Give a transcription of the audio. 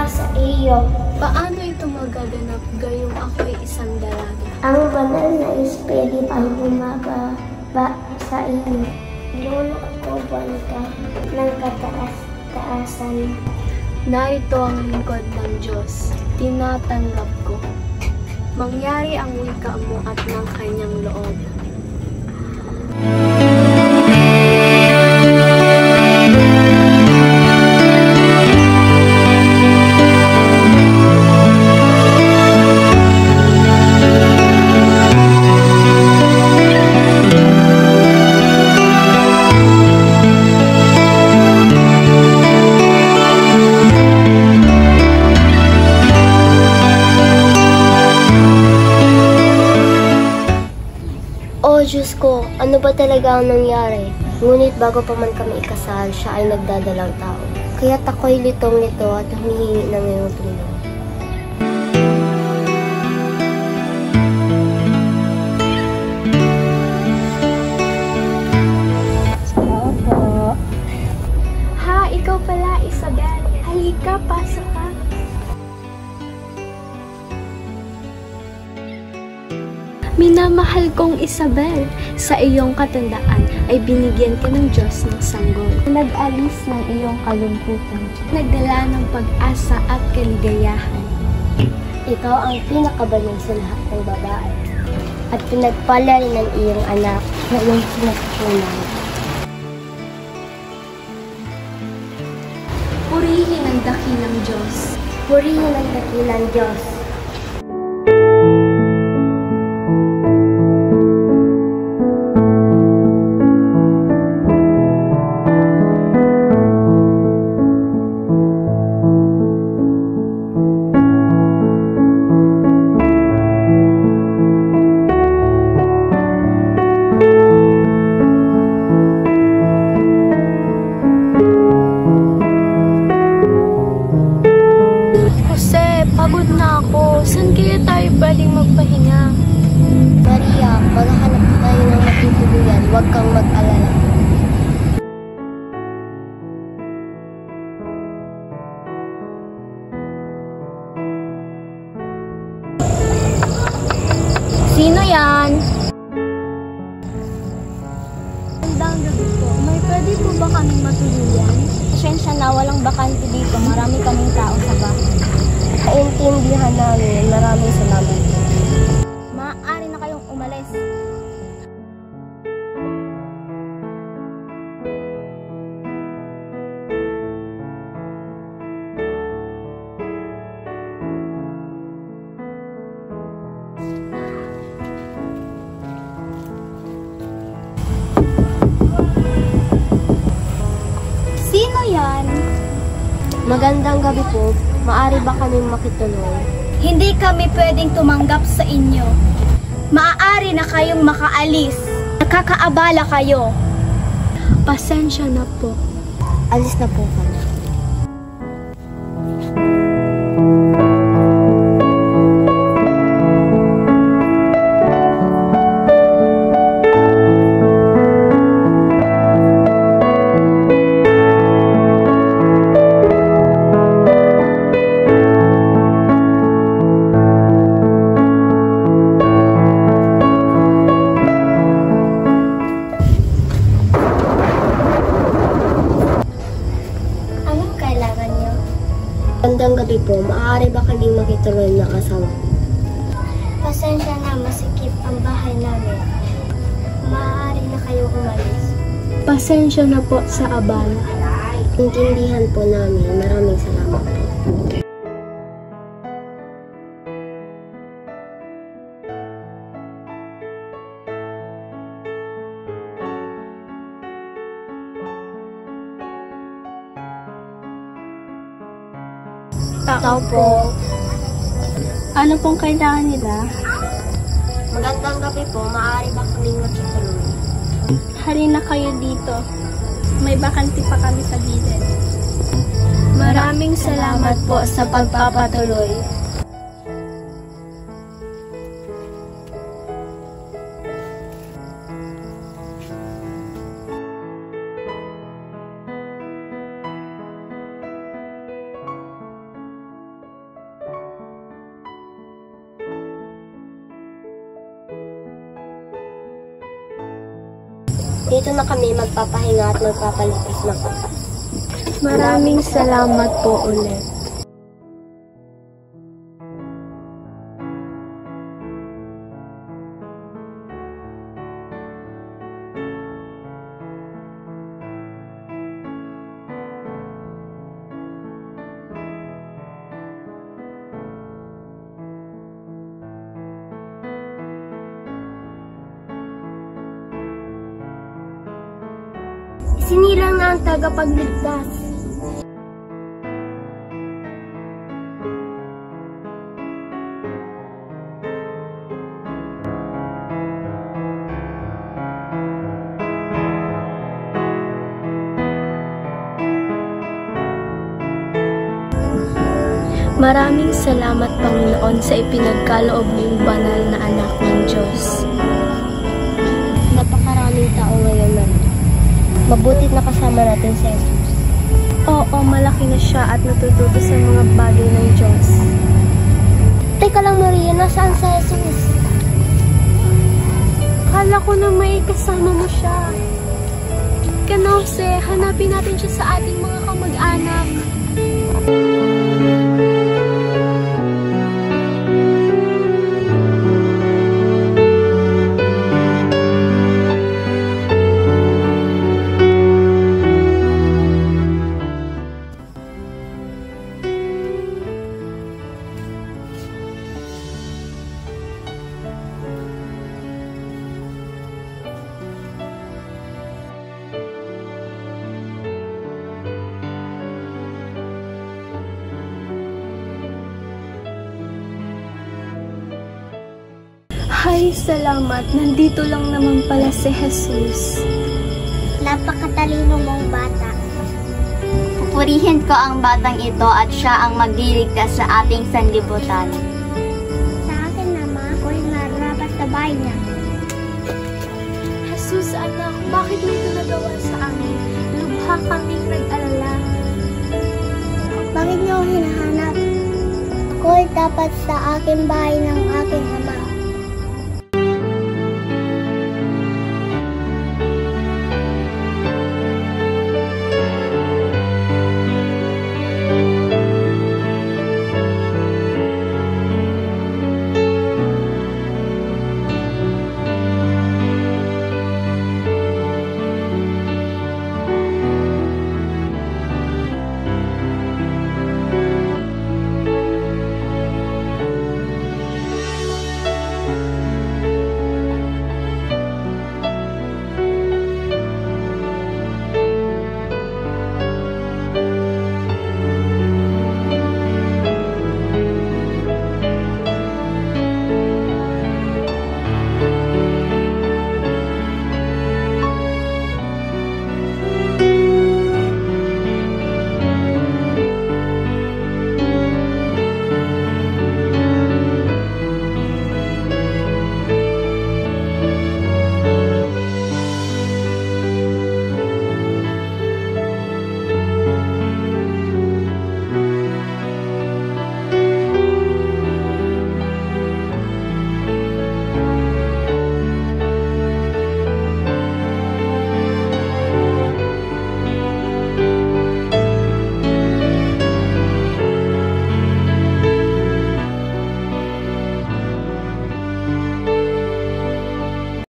nga sa iyo. Paano ito magaganap gayong ako'y isang dalaga? Ang banal na espiritu ay bumababa sa iyo. Lulutuban ka ng kataas-taasan. Narito ang lingkod ng Diyos, tinatanggap ko. Mangyari ang wika mo at ng kanyang loob. Oh Diyos ko, ano ba talaga ang nangyari? Ngunit bago pa man kami ikasal, siya ay nagdadalang tao. Kaya't ako'y litong-lito at humihingi ng iyong tulong. Opo. Ha, ikaw pala, Isabel. Halika, pasok ka. Minamahal kong Isabel, sa iyong katandaan ay binigyan ka ng Diyos ng sanggol. Nag-alis ng iyong kalungkutan, nagdala ng pag-asa at kaligayahan. Ikaw ang pinakabanal sa lahat ng babae at pinagpalay ng iyong anak na iyong pinagpunan. Purihin ang dakilang Diyos. Purihin ang dakilang Diyos. Pagod na ako. Saan kaya tayo pwedeng magpahinga? Maria, maghahanap tayo ng matutuluyan. Huwag kang mag-alala. Sino yan? Magandang gabi po. May pwede po ba kaming matuluyan? Pasensya na, walang bakante dito. Marami kaming tao sa bahay. Naintindihan namin. Maraming salamat. Maaari na kayong umalis. Sino yan? Magandang gabi po. Maaari ba kaming makituloy? Hindi kami pwedeng tumanggap sa inyo. Maaari na kayong makaalis. Nakakaabala kayo. Pasensya na po. Alis na po kami. Magandang gabi po. Maaari ba kaming makituloy ng asawa? Pasensya na, masikip ang bahay namin. Maaari na kayo umalis. Pasensya na po sa abala. Intindihan po namin. Maraming salamat po. Tao po. Ano pong kailangan nila? Magandang gabi po. Maaari ba kaming makituloy? Halina kayo dito. May bakanti pa kami sa gilid. Maraming salamat po sa pagpapatuloy. Dito na kami magpapahinga at magpapalipas ng oras. Maraming salamat po ulit. Sinilang na ang tagapagligtas. Maraming salamat, Panginoon, sa ipinagkaloob mong banal na anak ng Diyos. Napakaraming tao ngayon na mabutit na kasama natin si Jesus. Oo, malaki na siya at natututo sa mga bagay ng Diyos. Teka lang, Maria, nasaan si Jesus? Kala ko na may kasama mo siya. Kanose, hanapin natin siya sa ating mga kamag-anak. Ay, salamat. Nandito lang naman pala si Jesus. Napakatalino mong bata. Pupurihin ko ang batang ito at siya ang magliligtas sa ating sanlibutan. Sa akin naman, ako'y nararapat sa bahay niya. Jesus, anak, bakit mo ito nagawa sa amin? Lubha kaming nag-alala. Bakit niyo hinahanap? Ako'y dapat sa aking bahay ng aking